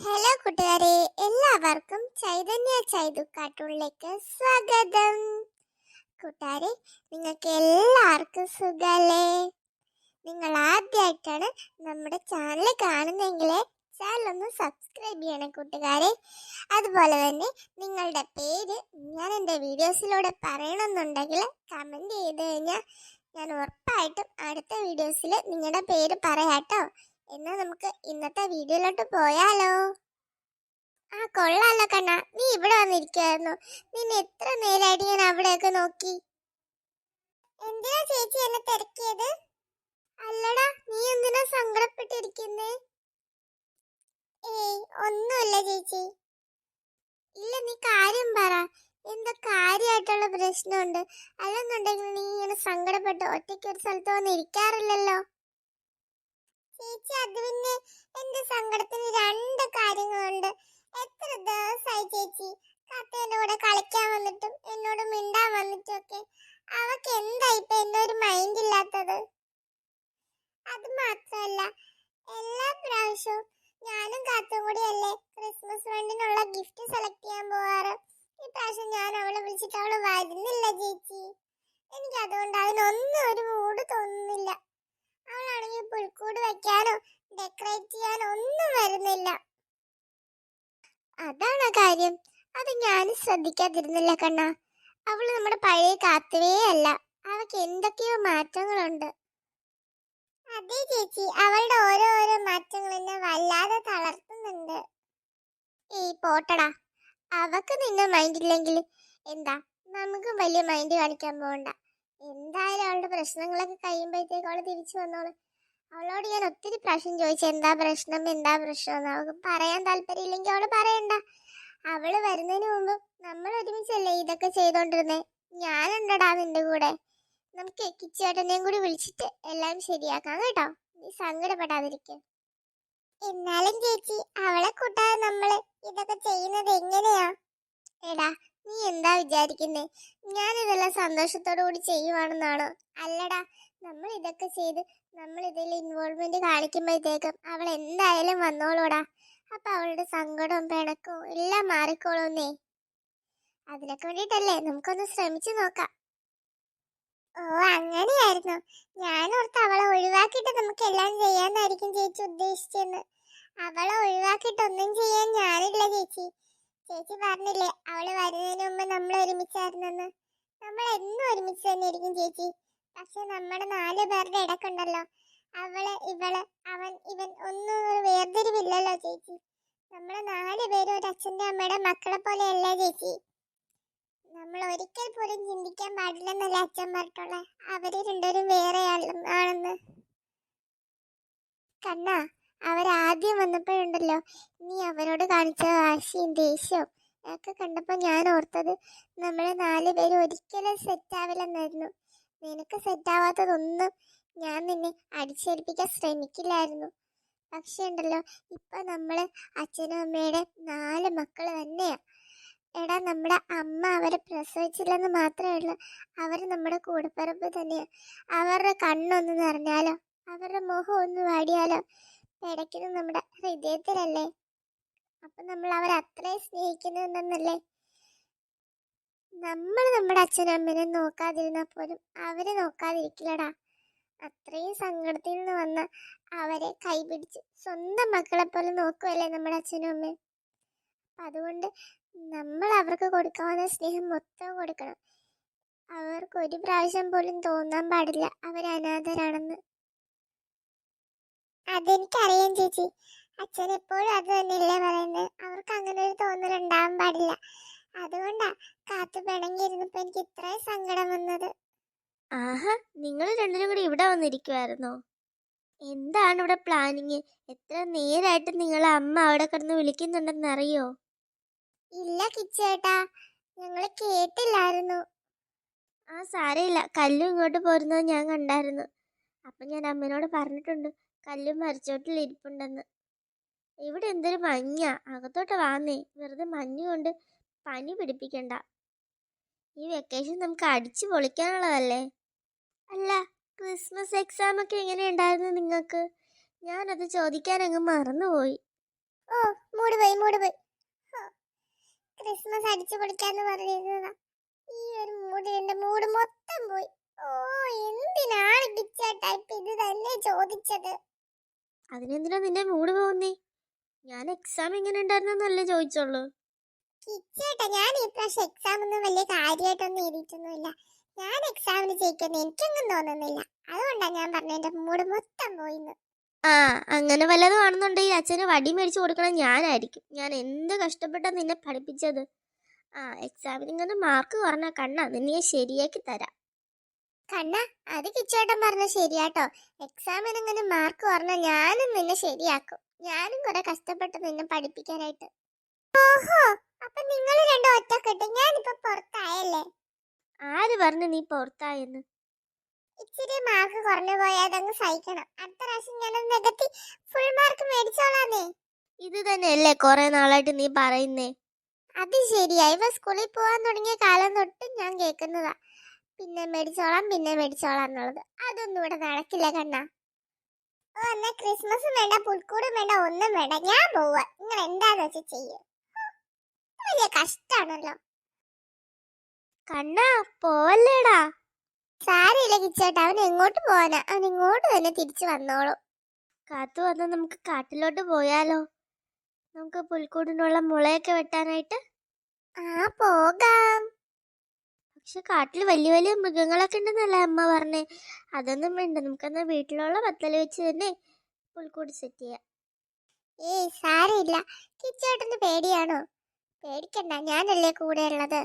Hello കൂട്ടുകാരെ, എല്ലാവർക്കും ചൈതന്യ ചൈതു കാർട്ടൂണിലേക്ക് സ്വാഗതം. കൂട്ടുകാരെ, നിങ്ങൾക്ക് എല്ലാവർക്കും സുഖല്ലേ? നിങ്ങൾ ആദ്യമായിട്ടാണ് നമ്മുടെ ചാനൽ കാണുന്നതെങ്കിൽ ചാനൽ ഒന്ന് സബ്സ്ക്രൈബ് ചെയ്യണം കൂട്ടുകാരെ. അതുപോലെ തന്നെ നിങ്ങളുടെ പേര് ഞാൻ എൻ്റെ വീഡിയോസിലൂടെ പറയണമെന്നുണ്ടെങ്കിൽ കമൻറ്റ് ചെയ്ത് കഴിഞ്ഞാൽ ഞാൻ ഉറപ്പായിട്ടും അടുത്ത വീഡിയോസിൽ നിങ്ങളുടെ പേര് പറയാട്ടോ. എന്നാൽ നമുക്ക് ഇന്നത്തെ വീഡിയോയിലോട്ട് പോയാലോ? കൊള്ളാലോ കണ്ണ, നീ ഇവിടെ വന്നിരിക്കുവായിരുന്നു. നിന്നെ എത്ര നേരമായിട്ട് ഞാൻ അവിടെയൊക്കെ നോക്കി. എന്തിനാ ചേച്ചി എന്നെ തിരക്കിയത്? അല്ലടാ, നീ എന്തിനാ സങ്കടപ്പെട്ടിരിക്കുന്നേ? ഏയ് ഒന്നുമില്ല ചേച്ചി. ഇല്ല, നീ കാര്യം പറ. എന്താ കാര്യമായിട്ടുള്ള പ്രശ്നമുണ്ട്? അല്ലെന്നുണ്ടെങ്കിൽ നീ ഇങ്ങനെ സങ്കടപ്പെട്ട് ഒറ്റയ്ക്ക് ഒരു സ്ഥലത്ത് വന്ന് ഇരിക്കാറില്ലല്ലോ. ചേച്ചി, അത് പിന്നെ എന്റെ സങ്കടത്തിന് രണ്ട് കാര്യങ്ങളുണ്ട്. എത്ര ദിവസമായി ചേച്ചി കത്തേന്റെ കൂടെ കളിക്കാൻ വന്നിട്ടും എന്നോട് മിണ്ടാൻ വന്നിട്ടും ഒക്കെ. അവക്ക് എന്താ ഇപ്പൊ എന്റെ ഒരു മൈൻഡ് ഇല്ലാത്തത്? അത് മാത്രമല്ല, എല്ലാ പ്രാവശ്യവും ഞാനും കാത്തും കൂടിയല്ലേ ക്രിസ്മസ് ഫ്രണ്ടിനുള്ള ഗിഫ്റ്റ് സെലക്ട് ചെയ്യാൻ പോവാറ്. ഈ പ്രാവശ്യം ഞാൻ അവളെ വിളിച്ചിട്ട് അവള് വരുന്നില്ല ചേച്ചി. എനിക്ക് അതുകൊണ്ട് അതിനൊന്നും ഒരു മൂഡ് തോന്നുന്നില്ല. അവളാണെങ്കിൽ പുൽക്കൂട് വെക്കാനോ ഡെക്കറേറ്റ് ചെയ്യാനോ ഒന്നും വരുന്നില്ല. അതാണോ കാര്യം? അത് ഞാൻ ശ്രദ്ധിക്കാതിരുന്നില്ല കണ്ണ. അവള് നമ്മുടെ പഴയ കാത്തുവേ അല്ല. അവക്ക് എന്തൊക്കെയോ മാറ്റങ്ങളുണ്ട്. അതെ ചേച്ചി, അവളുടെ ഓരോരോ മാറ്റങ്ങൾ എന്നെ വല്ലാതെ തളർത്തുന്നുണ്ട്. ഏയ് പോട്ടടാ, അവക്ക് നിന്നെ മൈൻഡ് ഇല്ലെങ്കിൽ എന്താ, നമുക്ക് വലിയ മൈൻഡ് കാണിക്കാൻ പോകണ്ട. എന്തായാലും അവളുടെ പ്രശ്നങ്ങളൊക്കെ കഴിയുമ്പോഴത്തേക്ക് അവള് തിരിച്ചു വന്നോളൂ. അവളോട് ഞാൻ ഒത്തിരി പ്രാവശ്യം ചോദിച്ചു എന്താ പ്രശ്നം എന്ന്. അവൾക്ക് പറയാൻ താല്പര്യമില്ലെങ്കിൽ അവള് പറയണ്ട. അവള് വരുന്നതിന് മുമ്പ് നമ്മൾ ഒരുമിച്ചല്ലേ ഇതൊക്കെ ചെയ്തോണ്ടിരുന്നേ. ഞാനുണ്ടടാ നിന്റെ കൂടെ. നമുക്ക് കിച്ചേട്ടനെയും കൂടി വിളിച്ചിട്ട് എല്ലാം ശരിയാക്കാം കേട്ടോ. നീ സങ്കടപ്പെടാതിരിക്കും. എന്നാലും ചേച്ചി, അവളെ കൂട്ടാതെ നമ്മള് ഇതൊക്കെ ചെയ്യുന്നത് എങ്ങനെയാ? എടാ, നീ എന്താ വിചാരിക്കുന്നേ? ഞാനിതെല്ലാം സന്തോഷത്തോടു കൂടി ചെയ്യുവാണെന്നാണോ? അല്ലടാ, നമ്മൾ ഇതൊക്കെ ചെയ്ത് നമ്മൾ ഇതിൽ ഇൻവോൾവ്മെന്റ് കാണിക്കുമ്പോഴത്തേക്കും അവൾ എന്തായാലും വന്നോളൂടാ. അപ്പൊ അവളുടെ സങ്കടവും പിണക്കവും എല്ലാം മാറിക്കോളൂന്നേ. അതിനൊക്കെ വേണ്ടിട്ടല്ലേ നമുക്കൊന്ന് ശ്രമിച്ചു നോക്കാം. ഓ, അങ്ങനെയായിരുന്നു. ഞാനോർത്ത് അവളെ ഒഴിവാക്കിയിട്ട് നമുക്ക് എല്ലാം ചെയ്യാന്നായിരിക്കും ചേച്ചി ഉദ്ദേശിച്ചെന്ന്. അവളെ ഒഴിവാക്കിയിട്ട് ഒന്നും ചെയ്യാൻ ഞാനില്ല ചേച്ചി. ചേച്ചി പറഞ്ഞില്ലേ അവള് വരുന്നതിന് മുമ്പ് നമ്മൾ ഒരുമിച്ചായിരുന്നെന്ന്. നമ്മൾ എന്നും ഒരുമിച്ച് തന്നെ ഇരിക്കും ചേച്ചി. പക്ഷെ നമ്മുടെ 4 പേരുടെ ഇടക്കുണ്ടല്ലോ, അവള് ഇവള് അവൻ ഇവൻ ഒന്നും ഒരു വേർതിരിവില്ലല്ലോ ചേച്ചി. നമ്മള് 4 പേരും ഒരു അച്ഛന്റെ അമ്മയുടെ മക്കളെ പോലെയല്ലേ ചേച്ചി. നമ്മൾ ഒരിക്കൽ പോലും ചിന്തിക്കാൻ പാടില്ലെന്നല്ലേ അച്ഛൻ പറഞ്ഞിട്ടുള്ളേ അവര് രണ്ടുപേരും വേറെ ആണെന്ന്. കണ്ണ, അവരാദ്യം വന്നപ്പോഴുണ്ടല്ലോ, നീ അവരോട് കാണിച്ച വാശിയും ദേഷ്യവും ഒക്കെ കണ്ടപ്പോ ഞാൻ ഓർത്തത് നമ്മള് 4 പേരും ഒരിക്കലും സെറ്റാവില്ലെന്നായിരുന്നു. നിനക്ക് സെറ്റാവാത്തതൊന്നും ഞാൻ നിന്നെ അടിച്ചേൽപ്പിക്കാൻ ശ്രമിക്കില്ലായിരുന്നു. പക്ഷെ ഉണ്ടല്ലോ, ഇപ്പൊ നമ്മള് അച്ഛനും അമ്മയുടെ 4 മക്കള് തന്നെയാ. എടാ, നമ്മുടെ അമ്മ അവരെ പ്രസവിച്ചില്ലെന്ന് മാത്രമേ ഉള്ളൂ, അവര് നമ്മുടെ കൂടപ്പിറപ്പ് തന്നെയാ. അവരുടെ കണ്ണൊന്ന് നിറഞ്ഞാലോ, അവരുടെ മുഖം ഒന്ന് വാടിയാലോ പിടയ്ക്കുന്നത് നമ്മുടെ ഹൃദയത്തിലല്ലേ. അപ്പൊ നമ്മൾ അവരത്രയും സ്നേഹിക്കുന്നുണ്ടെന്നല്ലേ. നമ്മൾ നമ്മുടെ അച്ഛനും അമ്മനെ നോക്കാതിരുന്നാ പോലും അവര് നോക്കാതിരിക്കില്ലടാ. അത്രയും സങ്കടത്തിൽ നിന്ന് വന്ന അവരെ കൈപിടിച്ച് സ്വന്തം മക്കളെ പോലെ നോക്കുമല്ലേ നമ്മുടെ അച്ഛനും അമ്മയും. അതുകൊണ്ട് നമ്മൾ അവർക്ക് കൊടുക്കാവുന്ന സ്നേഹം മൊത്തം കൊടുക്കണം. അവർക്ക് ഒരു പ്രാവശ്യം പോലും തോന്നാൻ പാടില്ല അവർ അനാഥരാണെന്ന്. അതെനിക്കറിയാം ചേച്ചി. അച്ഛൻ എപ്പോഴും അത് തന്നെയല്ലേ പറയുന്നത്. അവർക്ക് അങ്ങനെ ഒരു തോന്നലുണ്ടാവാൻ പാടില്ല. അതുകൊണ്ടാ കാത്തു പിണങ്ങിയിരുന്നപ്പോ എനിക്ക് ഇത്രയും സങ്കടം വന്നത്. ആഹാ, നിങ്ങൾ രണ്ടിനും കൂടി ഇവിടെ വന്നിരിക്കുവായിരുന്നോ? എന്താണ് ഇവിടെ പ്ലാനിങ്? എത്ര നേരായിട്ട് നിങ്ങളെ അമ്മ അവിടെ കിടന്ന് വിളിക്കുന്നുണ്ടെന്നറിയോ? ഇല്ല കിച്ചേട്ടാ, ഞങ്ങള് കേട്ടില്ലായിരുന്നു. സാരമില്ല, കല്ലു ഇങ്ങോട്ട് പോരുന്നത് ഞാൻ കണ്ടായിരുന്നു. അപ്പം ഞാൻ അമ്മേനോട് പറഞ്ഞിട്ടുണ്ട് കല്ലും മരിച്ചോട്ടിൽ ഇരിപ്പുണ്ടെന്ന്. ഇവിടെ എന്തൊരു മഞ്ഞാ, അകത്തോട്ട് വാന്നേ. വെറുതെ മഞ്ഞ് കൊണ്ട് പനി പിടിപ്പിക്കണ്ട. ഈ വെക്കേഷൻ നമുക്ക് അടിച്ചു പൊളിക്കാനുള്ളതല്ലേ. അല്ല, ക്രിസ്മസ് എക്സാം ഒക്കെ എങ്ങനെയുണ്ടായിരുന്നു നിങ്ങൾക്ക്? ഞാനത് ചോദിക്കാൻ അങ്ങ് മറന്നുപോയി. ഓ, മൂട് പോയി. ഹോ, ക്രിസ്മസ് അടിച്ചു പൊളിക്കാന്ന് പറഞ്ഞിരുന്നതാ. ഈ ഒരു മൂഡ് എന്റെ മൂഡ് മൊത്തം പോയി. ഓ, എന്തിനാണ് കിച്ചേട്ടാ ഇപ്പൊ ഇത് തന്നെ ചോദിച്ചത്? അതിനെന്തിനാ നിന്റെ മൂഡ് പോകുന്നേ? ഞാൻ എക്സാം എങ്ങനെ ഉണ്ടായിരുന്നല്ലേ ചോദിച്ചോളൂ. കിച്ചേട്ടാ, ഞാൻ ഈ പ്രാവശ്യം എക്സാം ഒന്നും വലിയ കാര്യമായിട്ടൊന്നും എഴുതിയിട്ടൊന്നുമില്ല. ഞാൻ എക്സാമിന് ജയിക്കുമെന്ന് എനിക്കൊന്നും തോന്നുന്നില്ല. അതുകൊണ്ടാ ഞാൻ പറഞ്ഞ എന്റെ മൂഡ് മൊത്തം പോയിന്ന്. ആ, അങ്ങനെ വല്ലതും ആണെന്നുണ്ടെങ്കിൽ അച്ഛന് വടി മേടിച്ചു കൊടുക്കണം ഞാനായിരിക്കും. ഞാൻ എന്ത് കഷ്ടപ്പെട്ടാ നിന്നെ പഠിപ്പിച്ചത്. ആ, എക്സാമിന് ഇങ്ങനെ മാർക്ക് കുറഞ്ഞ കണ്ണാ നിന്നെ ഞാൻ ശരിയാക്കി തരാം. കണ്ണ, അത് കിച്ചേട്ടൻ പറഞ്ഞ ശരിയാട്ടോ. എക്സാമിന് ഇങ്ങനെ മാർക്ക് പറഞ്ഞാൽ ഞാനും നിന്നെ ശരിയാക്കും. ഞാനും കുറെ കഷ്ടപ്പെട്ട് നിന്നെ പഠിപ്പിക്കാനായിട്ട്. ഓഹോ, അപ്പൊ നിങ്ങൾ രണ്ടും ഒറ്റക്കെട്ട്. ഞാനിപ്പോ പുറത്തായല്ലേ? ആര് പറഞ്ഞു നീ പുറത്തായെന്ന്? ഇച്ചിരി മാർക്ക് കുറഞ്ഞു പോയാൽ അതങ്ങ് സഹിക്കണം. അടുത്ത പ്രാവശ്യം ഞാൻ നികത്തി ഫുൾ മാർക്ക് മേടിച്ചോളാന്നേ. ഇത് തന്നെയല്ലേ കുറെ നാളായിട്ട് നീ പറയുന്നേ? അത് ശരിയാ. ഇവ സ്കൂളിൽ പോകാൻ തുടങ്ങിയ കാലം തൊട്ട് ഞാൻ കേൾക്കുന്നതാ, പിന്നെ മേടിച്ചോളാം എന്നുള്ളത്. അതൊന്നും ഇവിടെ നടക്കില്ല കണ്ണാ. ഓ, എന്നാ ക്രിസ്മസും വേണ്ട, പുൽക്കൂടും വേണ്ട, ഒന്നും വേണ്ട. ഞാൻ പോവാ. നിങ്ങൾ എന്താന്ന് വെച്ചാൽ ചെയ്യും. വലിയ കഷ്ടാണല്ലോ. കണ്ണാ, പോവല്ലേടാ. സാരയില്ല കിച്ചേട്ടാ, അവൻ എങ്ങോട്ട് പോവാനാ? അവൻ ഇങ്ങോട്ട് തന്നെ തിരിച്ചു വന്നോളും. കാത്തു വന്ന് നമുക്ക് കാട്ടിലോട്ട് പോയാലോ? നമുക്ക് പുൽക്കൂടിനുള്ള മുളയൊക്കെ വെട്ടാനായിട്ട്. ആ, പോകാം. പക്ഷെ കാട്ടിൽ വലിയ വലിയ മൃഗങ്ങളൊക്കെ ഉണ്ടെന്നല്ലേ അമ്മ പറഞ്ഞേ? അതൊന്നും വേണ്ട, നമുക്കെന്നാ വീട്ടിലുള്ള പത്തല വെച്ച് തന്നെ പുൽക്കൂട് സെറ്റ് ചെയ്യാം. ഏയ്, സാരയില്ല. കിച്ചേട്ടന് പേടിയാണോ? പേടിക്കണ്ട, ഞാനല്ലേ കൂടെ ഉള്ളത്.